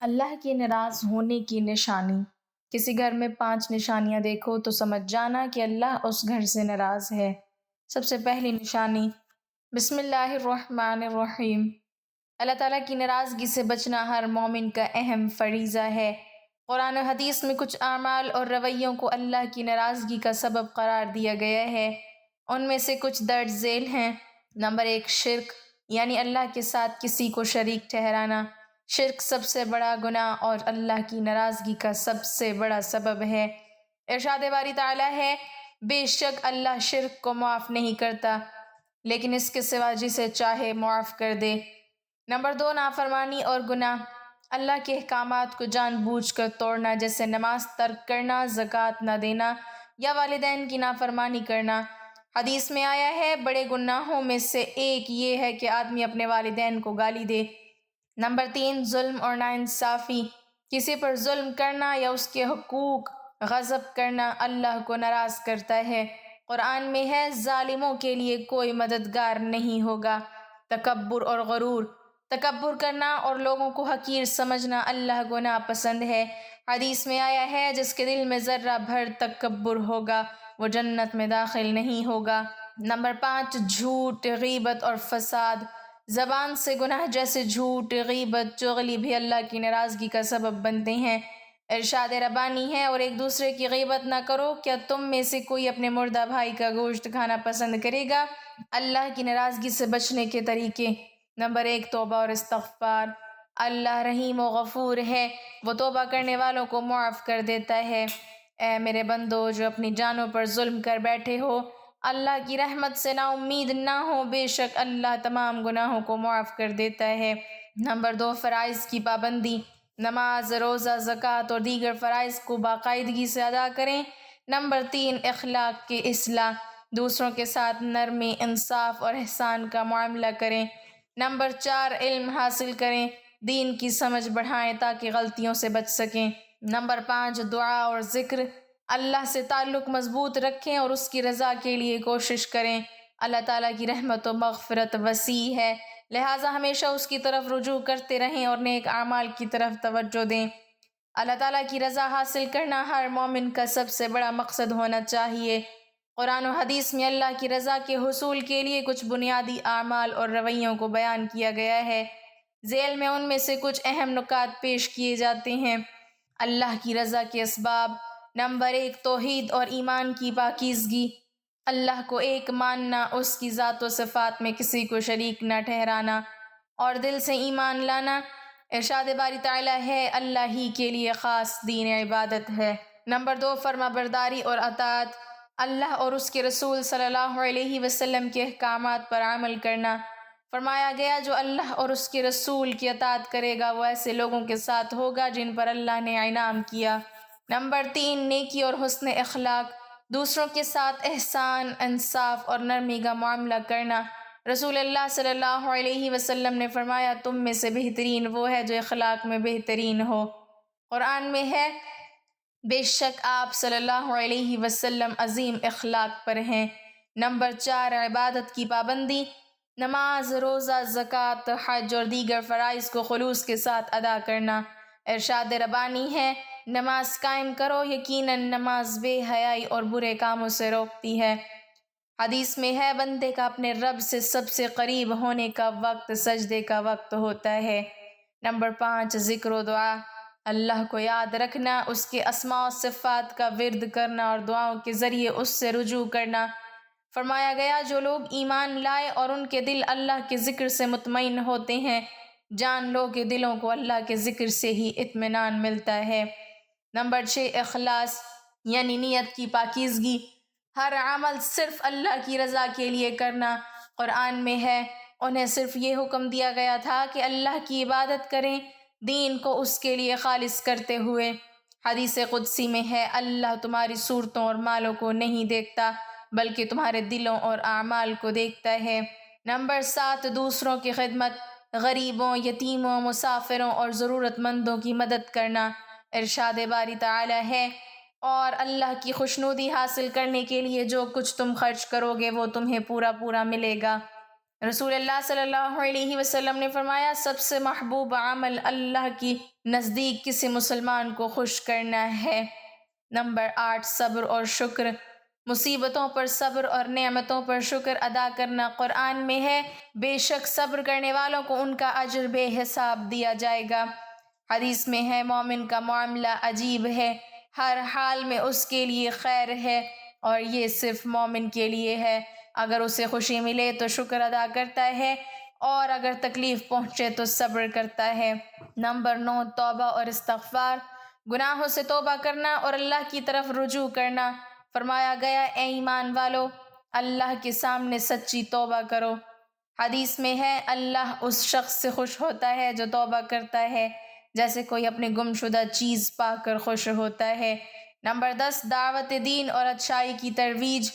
اللہ کے ناراض ہونے کی نشانی۔ کسی گھر میں 5 نشانیاں دیکھو تو سمجھ جانا کہ اللہ اس گھر سے ناراض ہے۔ سب سے پہلی نشانی، بسم اللہ الرحمن الرحیم۔ اللہ تعالیٰ کی ناراضگی سے بچنا ہر مومن کا اہم فریضہ ہے۔ قرآن و حدیث میں کچھ اعمال اور رویوں کو اللہ کی ناراضگی کا سبب قرار دیا گیا ہے۔ ان میں سے کچھ درج ذیل ہیں۔ نمبر 1، شرک، یعنی اللہ کے ساتھ کسی کو شریک ٹھہرانا۔ شرک سب سے بڑا گناہ اور اللہ کی ناراضگی کا سب سے بڑا سبب ہے۔ ارشاد باری تعالیٰ ہے، بے شک اللہ شرک کو معاف نہیں کرتا، لیکن اس کے سوا جسے چاہے معاف کر دے۔ نمبر 2، نافرمانی اور گناہ۔ اللہ کے احکامات کو جان بوجھ کر توڑنا، جیسے نماز ترک کرنا، زکوٰۃ نہ دینا یا والدین کی نافرمانی کرنا۔ حدیث میں آیا ہے، بڑے گناہوں میں سے ایک یہ ہے کہ آدمی اپنے والدین کو گالی دے۔ نمبر 3، ظلم اور ناانصافی۔ کسی پر ظلم کرنا یا اس کے حقوق غصب کرنا اللہ کو ناراض کرتا ہے۔ قرآن میں ہے، ظالموں کے لیے کوئی مددگار نہیں ہوگا۔ تکبر اور غرور۔ تکبر کرنا اور لوگوں کو حقیر سمجھنا اللہ کو ناپسند ہے۔ حدیث میں آیا ہے، جس کے دل میں ذرہ بھر تکبر ہوگا وہ جنت میں داخل نہیں ہوگا۔ نمبر 5، جھوٹ، غیبت اور فساد۔ زبان سے گناہ جیسے جھوٹ، غیبت، چغلی بھی اللہ کی ناراضگی کا سبب بنتے ہیں۔ ارشاد ربانی ہے، اور ایک دوسرے کی غیبت نہ کرو۔ کیا تم میں سے کوئی اپنے مردہ بھائی کا گوشت کھانا پسند کرے گا؟ اللہ کی ناراضگی سے بچنے کے طریقے۔ نمبر 1، توبہ اور استغفار۔ اللہ رحیم و غفور ہے، وہ توبہ کرنے والوں کو معاف کر دیتا ہے۔ اے میرے بندو جو اپنی جانوں پر ظلم کر بیٹھے ہو، اللہ کی رحمت سے نا امید نہ ہو، بے شک اللہ تمام گناہوں کو معاف کر دیتا ہے۔ نمبر 2، فرائض کی پابندی۔ نماز، روزہ، زکوٰۃ اور دیگر فرائض کو باقاعدگی سے ادا کریں۔ نمبر 3، اخلاق کی اصلاح۔ دوسروں کے ساتھ نرمی، انصاف اور احسان کا معاملہ کریں۔ نمبر 4، علم حاصل کریں، دین کی سمجھ بڑھائیں تاکہ غلطیوں سے بچ سکیں۔ نمبر 5، دعا اور ذکر۔ اللہ سے تعلق مضبوط رکھیں اور اس کی رضا کے لیے کوشش کریں۔ اللہ تعالیٰ کی رحمت و مغفرت وسیع ہے، لہٰذا ہمیشہ اس کی طرف رجوع کرتے رہیں اور نیک اعمال کی طرف توجہ دیں۔ اللہ تعالیٰ کی رضا حاصل کرنا ہر مومن کا سب سے بڑا مقصد ہونا چاہیے۔ قرآن و حدیث میں اللہ کی رضا کے حصول کے لیے کچھ بنیادی اعمال اور رویوں کو بیان کیا گیا ہے۔ ذیل میں ان میں سے کچھ اہم نکات پیش کیے جاتے ہیں۔ اللہ کی رضا کے اسباب۔ نمبر 1، توحید اور ایمان کی پاکیزگی۔ اللہ کو ایک ماننا، اس کی ذات و صفات میں کسی کو شریک نہ ٹھہرانا اور دل سے ایمان لانا۔ ارشاد باری تعالیٰ ہے، اللہ ہی کے لیے خاص دین عبادت ہے۔ نمبر 2، فرما برداری اور اطاعت۔ اللہ اور اس کے رسول صلی اللہ علیہ وسلم کے احکامات پر عمل کرنا۔ فرمایا گیا، جو اللہ اور اس کے رسول کی اطاعت کرے گا وہ ایسے لوگوں کے ساتھ ہوگا جن پر اللہ نے انعام کیا۔ نمبر 3، نیکی اور حسن اخلاق۔ دوسروں کے ساتھ احسان، انصاف اور نرمی کا معاملہ کرنا۔ رسول اللہ صلی اللہ علیہ وسلم نے فرمایا، تم میں سے بہترین وہ ہے جو اخلاق میں بہترین ہو۔ قرآن میں ہے، بے شک آپ صلی اللہ علیہ وسلم عظیم اخلاق پر ہیں۔ نمبر 4، عبادت کی پابندی۔ نماز، روزہ، زکوٰۃ، حج اور دیگر فرائض کو خلوص کے ساتھ ادا کرنا۔ ارشاد ربانی ہے، نماز قائم کرو، یقیناً نماز بے حیائی اور برے کاموں سے روکتی ہے۔ حدیث میں ہے، بندے کا اپنے رب سے سب سے قریب ہونے کا وقت سجدے کا وقت ہوتا ہے۔ نمبر 5، ذکر و دعا۔ اللہ کو یاد رکھنا، اس کے اسماء و صفات کا ورد کرنا اور دعاؤں کے ذریعے اس سے رجوع کرنا۔ فرمایا گیا، جو لوگ ایمان لائے اور ان کے دل اللہ کے ذکر سے مطمئن ہوتے ہیں، جان لو کہ دلوں کو اللہ کے ذکر سے ہی اطمینان ملتا ہے۔ نمبر 6، اخلاص، یعنی نیت کی پاکیزگی۔ ہر عمل صرف اللہ کی رضا کے لیے کرنا۔ قرآن میں ہے، انہیں صرف یہ حکم دیا گیا تھا کہ اللہ کی عبادت کریں، دین کو اس کے لیے خالص کرتے ہوئے۔ حدیث قدسی میں ہے، اللہ تمہاری صورتوں اور مالوں کو نہیں دیکھتا بلکہ تمہارے دلوں اور اعمال کو دیکھتا ہے۔ نمبر 7، دوسروں کی خدمت۔ غریبوں، یتیموں، مسافروں اور ضرورت مندوں کی مدد کرنا۔ ارشاد باری تعالیٰ ہے، اور اللہ کی خوشنودی حاصل کرنے کے لیے جو کچھ تم خرچ کرو گے وہ تمہیں پورا پورا ملے گا۔ رسول اللہ صلی اللہ علیہ وسلم نے فرمایا سب سے محبوب عمل اللہ کی نزدیک کسی مسلمان کو خوش کرنا ہے۔ نمبر 8 صبر اور شکر۔ مصیبتوں پر صبر اور نعمتوں پر شکر ادا کرنا قرآن میں ہے، بے شک صبر کرنے والوں کو ان کا اجر بے حساب دیا جائے گا۔ حدیث میں ہے مومن کا معاملہ عجیب ہے، ہر حال میں اس کے لیے خیر ہے اور یہ صرف مومن کے لیے ہے، اگر اسے خوشی ملے تو شکر ادا کرتا ہے اور اگر تکلیف پہنچے تو صبر کرتا ہے۔ نمبر 9 توبہ اور استغفار۔ گناہوں سے توبہ کرنا اور اللہ کی طرف رجوع کرنا۔ فرمایا گیا اے ایمان والو، اللہ کے سامنے سچی توبہ کرو۔ حدیث میں ہے اللہ اس شخص سے خوش ہوتا ہے جو توبہ کرتا ہے جیسے کوئی اپنے گم شدہ چیز پا کر خوش ہوتا ہے۔ نمبر 10 دعوت دین اور اچھائی کی ترویج۔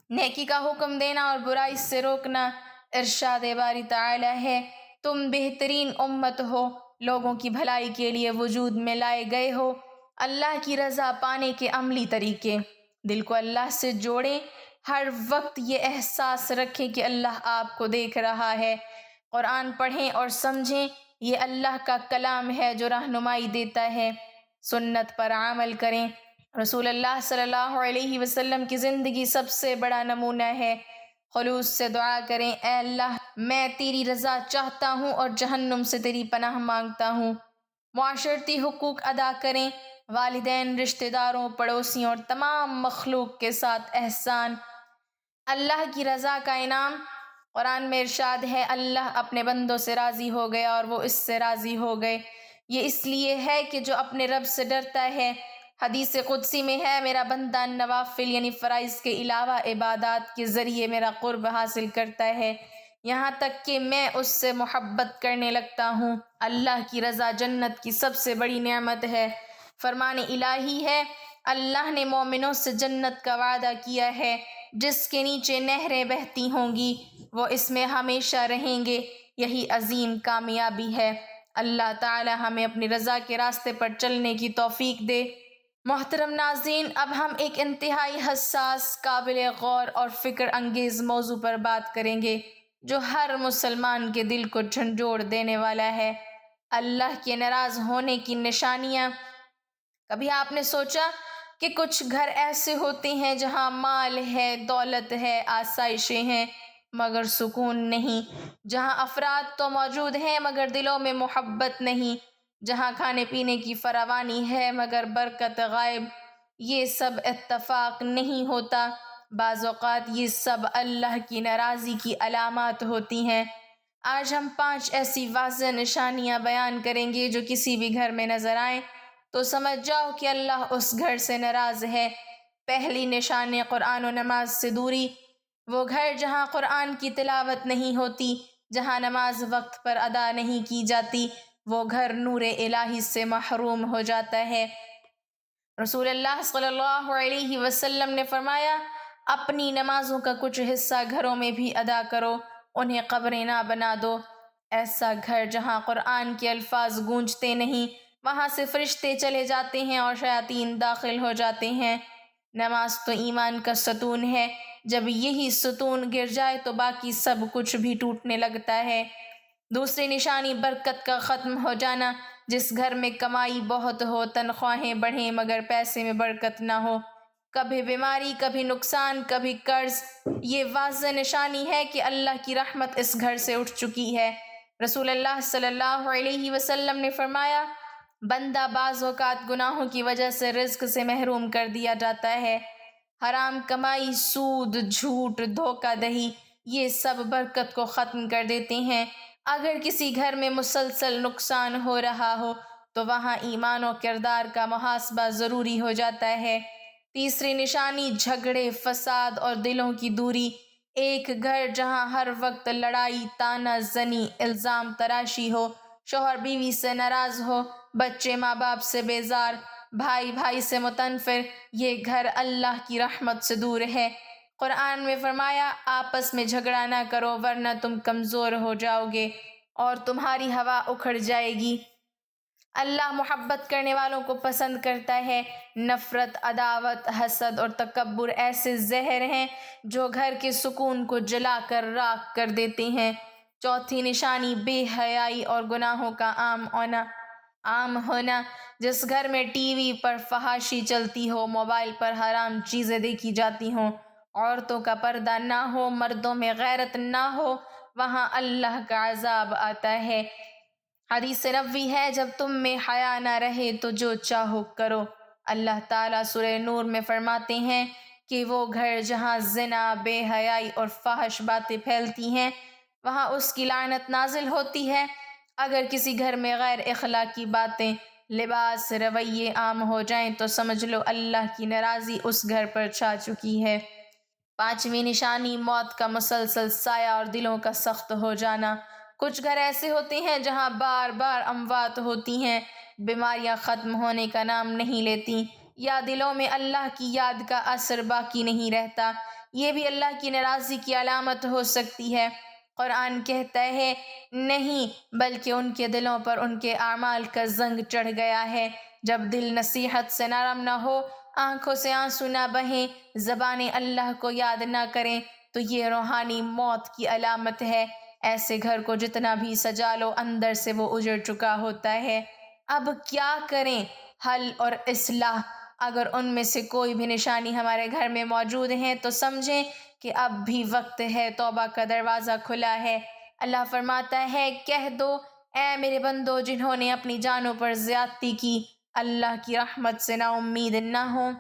نیکی کا حکم دینا اور برائی سے روکنا۔ ارشاد باری تعالی ہے تم بہترین امت ہو، لوگوں کی بھلائی کے لیے وجود میں لائے گئے ہو۔ اللہ کی رضا پانے کے عملی طریقے۔ دل کو اللہ سے جوڑیں، ہر وقت یہ احساس رکھیں کہ اللہ آپ کو دیکھ رہا ہے۔ قرآن پڑھیں اور سمجھیں، یہ اللہ کا کلام ہے جو رہنمائی دیتا ہے۔ سنت پر عمل کریں۔ رسول اللہ صلی اللہ علیہ وسلم کی زندگی سب سے بڑا نمونہ ہے۔ خلوص سے دعا کریں اے اللہ میں تیری رضا چاہتا ہوں اور جہنم سے تیری پناہ مانگتا ہوں۔ معاشرتی حقوق ادا کریں، والدین، رشتہ داروں، پڑوسیوں اور تمام مخلوق کے ساتھ احسان۔ اللہ کی رضا کا انعام۔ قرآن میں ارشاد ہے اللہ اپنے بندوں سے راضی ہو گیا اور وہ اس سے راضی ہو گئے، یہ اس لیے ہے کہ جو اپنے رب سے ڈرتا ہے۔ حدیث قدسی میں ہے میرا بندہ نوافل یعنی فرائض کے علاوہ عبادات کے ذریعے میرا قرب حاصل کرتا ہے یہاں تک کہ میں اس سے محبت کرنے لگتا ہوں۔ اللہ کی رضا جنت کی سب سے بڑی نعمت ہے۔ فرمان الہی ہے اللہ نے مومنوں سے جنت کا وعدہ کیا ہے جس کے نیچے نہریں بہتی ہوں گی، وہ اس میں ہمیشہ رہیں گے، یہی عظیم کامیابی ہے۔ اللہ تعالی ہمیں اپنی رضا کے راستے پر چلنے کی توفیق دے۔ محترم ناظرین، اب ہم ایک انتہائی حساس، قابل غور اور فکر انگیز موضوع پر بات کریں گے جو ہر مسلمان کے دل کو جھنجھوڑ دینے والا ہے، اللہ کے ناراض ہونے کی نشانیاں۔ کبھی آپ نے سوچا کہ کچھ گھر ایسے ہوتے ہیں جہاں مال ہے، دولت ہے، آسائشیں ہیں مگر سکون نہیں، جہاں افراد تو موجود ہیں مگر دلوں میں محبت نہیں، جہاں کھانے پینے کی فراوانی ہے مگر برکت غائب۔ یہ سب اتفاق نہیں ہوتا، بعض اوقات یہ سب اللہ کی ناراضی کی علامات ہوتی ہیں۔ آج ہم 5 ایسی واضح نشانیاں بیان کریں گے جو کسی بھی گھر میں نظر آئیں تو سمجھ جاؤ کہ اللہ اس گھر سے ناراض ہے۔ پہلی نشانی قرآن و نماز سے دوری۔ وہ گھر جہاں قرآن کی تلاوت نہیں ہوتی، جہاں نماز وقت پر ادا نہیں کی جاتی، وہ گھر نور الہی سے محروم ہو جاتا ہے۔ رسول اللہ صلی اللہ علیہ وسلم نے فرمایا اپنی نمازوں کا کچھ حصہ گھروں میں بھی ادا کرو، انہیں قبریں نہ بنا دو۔ ایسا گھر جہاں قرآن کے الفاظ گونجتے نہیں، وہاں سے فرشتے چلے جاتے ہیں اور شیاطین داخل ہو جاتے ہیں۔ نماز تو ایمان کا ستون ہے، جب یہی ستون گر جائے تو باقی سب کچھ بھی ٹوٹنے لگتا ہے۔ دوسری نشانی برکت کا ختم ہو جانا۔ جس گھر میں کمائی بہت ہو، تنخواہیں بڑھیں مگر پیسے میں برکت نہ ہو، کبھی بیماری، کبھی نقصان، کبھی قرض، یہ واضح نشانی ہے کہ اللہ کی رحمت اس گھر سے اٹھ چکی ہے۔ رسول اللہ صلی اللہ علیہ وسلم نے فرمایا بندہ بعض اوقات گناہوں کی وجہ سے رزق سے محروم کر دیا جاتا ہے۔ حرام کمائی، سود، جھوٹ، دھوکہ دہی، یہ سب برکت کو ختم کر دیتے ہیں۔ اگر کسی گھر میں مسلسل نقصان ہو رہا ہو تو وہاں ایمان و کردار کا محاسبہ ضروری ہو جاتا ہے۔ تیسری نشانی جھگڑے، فساد اور دلوں کی دوری۔ ایک گھر جہاں ہر وقت لڑائی، تانا زنی، الزام تراشی ہو، شوہر بیوی سے ناراض ہو، بچے ماں باپ سے بیزار، بھائی بھائی سے متنفر، یہ گھر اللہ کی رحمت سے دور ہے۔ قرآن میں فرمایا آپس میں جھگڑا نہ کرو ورنہ تم کمزور ہو جاؤ گے اور تمہاری ہوا اکھڑ جائے گی۔ اللہ محبت کرنے والوں کو پسند کرتا ہے۔ نفرت، عداوت، حسد اور تکبر ایسے زہر ہیں جو گھر کے سکون کو جلا کر راکھ کر دیتے ہیں۔ چوتھی نشانی بے حیائی اور گناہوں کا عام ہونا۔ جس گھر میں ٹی وی پر فحاشی چلتی ہو، موبائل پر حرام چیزیں دیکھی جاتی ہوں، عورتوں کا پردہ نہ ہو، مردوں میں غیرت نہ ہو، وہاں اللہ کا عذاب آتا ہے۔ حدیث نبوی ہے، جب تم میں حیا نہ رہے تو جو چاہو کرو۔ اللہ تعالیٰ سورہ نور میں فرماتے ہیں کہ وہ گھر جہاں زنا، بے حیائی اور فحش باتیں پھیلتی ہیں، وہاں اس کی لعنت نازل ہوتی ہے۔ اگر کسی گھر میں غیر اخلاقی باتیں، لباس، رویے عام ہو جائیں تو سمجھ لو اللہ کی ناراضی اس گھر پر چھا چکی ہے۔ پانچویں نشانی موت کا مسلسل سایہ اور دلوں کا سخت ہو جانا۔ کچھ گھر ایسے ہوتے ہیں جہاں بار بار اموات ہوتی ہیں، بیماریاں ختم ہونے کا نام نہیں لیتی، یا دلوں میں اللہ کی یاد کا اثر باقی نہیں رہتا۔ یہ بھی اللہ کی ناراضی کی علامت ہو سکتی ہے۔ قرآن کہتا ہے نہیں، بلکہ ان کے دلوں پر ان کے اعمال کا زنگ چڑھ گیا ہے۔ جب دل نصیحت سے نرم نہ ہو، آنکھوں سے آنسو نہ بہیں، زبانیں اللہ کو یاد نہ کریں، تو یہ روحانی موت کی علامت ہے۔ ایسے گھر کو جتنا بھی سجا لو، اندر سے وہ اجڑ چکا ہوتا ہے۔ اب کیا کریں؟ حل اور اصلاح۔ اگر ان میں سے کوئی بھی نشانی ہمارے گھر میں موجود ہیں تو سمجھیں کہ اب بھی وقت ہے، توبہ کا دروازہ کھلا ہے۔ اللہ فرماتا ہے، کہہ دو اے میرے بندو جنہوں نے اپنی جانوں پر زیادتی کی، اللہ کی رحمت سے نا امید نہ ہوں۔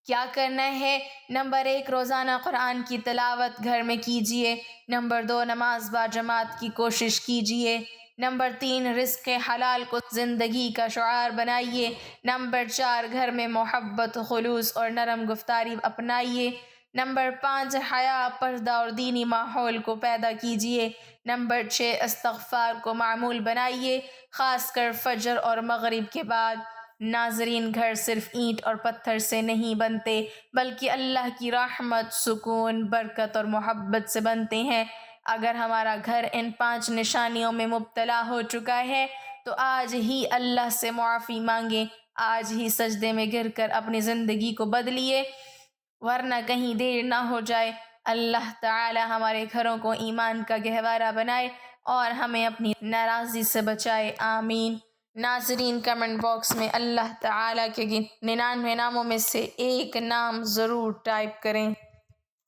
کیا کرنا ہے؟ نمبر 1، روزانہ قرآن کی تلاوت گھر میں کیجیے۔ نمبر 2، نماز با جماعت کی کوشش کیجیے۔ نمبر 3، رزق حلال کو زندگی کا شعار بنائیے۔ نمبر 4، گھر میں محبت، خلوص اور نرم گفتاری اپنائیے۔ نمبر 5، حیا، پردہ اور دینی ماحول کو پیدا کیجیے۔ نمبر 6، استغفار کو معمول بنائیے، خاص کر فجر اور مغرب کے بعد۔ ناظرین، گھر صرف اینٹ اور پتھر سے نہیں بنتے، بلکہ اللہ کی رحمت، سکون، برکت اور محبت سے بنتے ہیں۔ اگر ہمارا گھر ان 5 نشانیوں میں مبتلا ہو چکا ہے تو آج ہی اللہ سے معافی مانگیں، آج ہی سجدے میں گر کر اپنی زندگی کو بدلیے، ورنہ کہیں دیر نہ ہو جائے۔ اللہ تعالی ہمارے گھروں کو ایمان کا گہوارہ بنائے اور ہمیں اپنی ناراضی سے بچائے، آمین۔ ناظرین، کمنٹ باکس میں اللہ تعالیٰ کے 99 ناموں میں سے ایک نام ضرور ٹائپ کریں۔